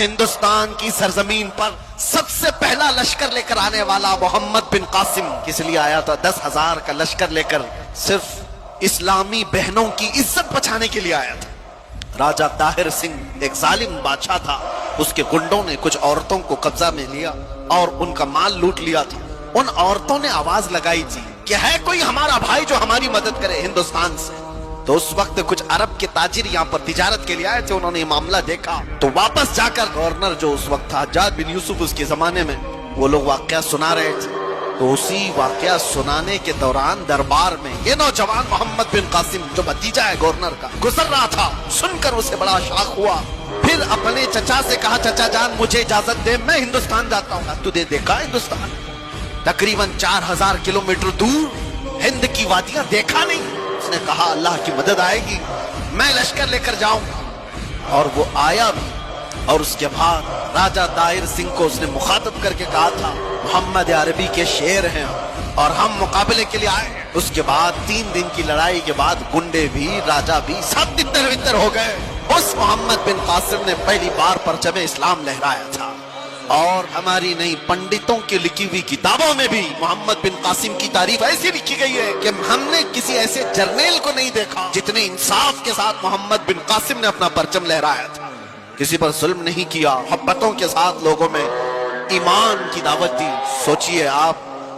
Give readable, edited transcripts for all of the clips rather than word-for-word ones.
ہندوستان کی سرزمین پر سب سے پہلا لشکر لے کر آنے والا محمد بن قاسم کس لیے آیا تھا؟ 10,000 کا لشکر لے کر صرف اسلامی بہنوں کی عزت بچانے کے لیے آیا تھا۔ راجہ طاہر سنگھ ایک ظالم بادشاہ تھا، اس کے گنڈوں نے کچھ عورتوں کو قبضہ میں لیا اور ان کا مال لوٹ لیا تھا۔ ان عورتوں نے آواز لگائی تھی کہ ہے کوئی ہمارا بھائی جو ہماری مدد کرے ہندوستان سے۔ تو اس وقت کچھ عرب کے تاجر یہاں پر تجارت کے لیے آئے تھے، انہوں نے یہ معاملہ دیکھا تو واپس جا کر گورنر جو اس وقت تھا حجاج بن یوسف، اس کے زمانے میں وہ لوگ واقعہ سنا رہے تھے، تو اسی واقعہ سنانے کے دوران دربار میں یہ نوجوان محمد بن قاسم جو بھتیجا ہے گورنر کا گزر رہا تھا، سن کر اسے بڑا شاق ہوا۔ پھر اپنے چچا سے کہا چچا جان مجھے اجازت دے، میں ہندوستان جاتا ہوں۔ تو دیکھا ہندوستان تقریباً 4,000 کلومیٹر دور ہند کی وادیاں دیکھا نہیں؟ اس نے کہا اللہ کی مدد آئے گی، میں لشکر لے کر جاؤں گا، اور وہ آیا بھی۔ اور اس کے بعد راجہ طاہر سنگھ کو اس نے مخاطب کر کے کہا تھا محمد عربی کے شیر ہیں اور ہم مقابلے کے لیے آئے ہیں۔ اس کے بعد 3 دن کی لڑائی کے بعد گنڈے بھی راجہ بھی سب تتر بتر ہو گئے۔ اس محمد بن قاسم نے پہلی بار پرچم اسلام لہرایا تھا، اور ہماری نئی پنڈتوں کی لکھی ہوئی کتابوں میں بھی محمد بن قاسم کی تعریف ایسی لکھی گئی ہے کہ ہم نے کسی ایسے جرنیل کو نہیں دیکھا جتنے انصاف کے ساتھ محمد بن قاسم نے اپنا پرچم لہرایا تھا۔ کسی پر ظلم نہیں کیا، محبتوں کے ساتھ لوگوں میں ایمان کی دعوت دی۔ سوچئے آپ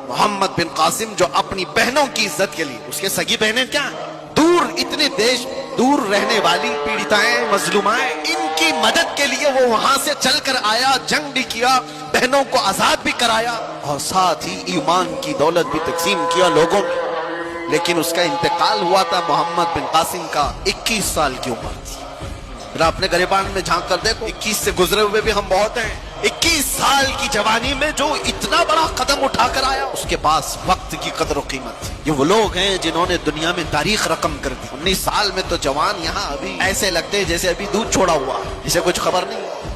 محمد بن قاسم جو اپنی بہنوں کی عزت کے لیے، اس کے سگی بہنیں کیا ہیں؟ دور اتنے دیش دور رہنے والی پیڑتائیں مظلومائیں، ان کی مدد کے لیے وہ وہاں سے چل کر آیا، جنگ بھی کیا، بہنوں کو آزاد بھی کرایا، اور ساتھ ہی ایمان کی دولت بھی تقسیم کیا لوگوں میں۔ لیکن اس کا انتقال ہوا تھا محمد بن قاسم کا 21 سال کی عمر تھی۔ ذرا اپنے گریبان میں جھانک کر دیکھو، 21 سے گزرے ہوئے بھی ہم بہت ہیں، 21 سال کی جوانی میں جو اتنا بڑا قدم اٹھا کر آیا، اس کے پاس وقت کی قدر و قیمت تھی۔ یہ وہ لوگ ہیں جنہوں نے دنیا میں تاریخ رقم کر دی۔ 19 سال میں تو جوان یہاں ابھی ایسے لگتے جیسے ابھی دودھ چھوڑا ہوا، جسے کچھ خبر نہیں۔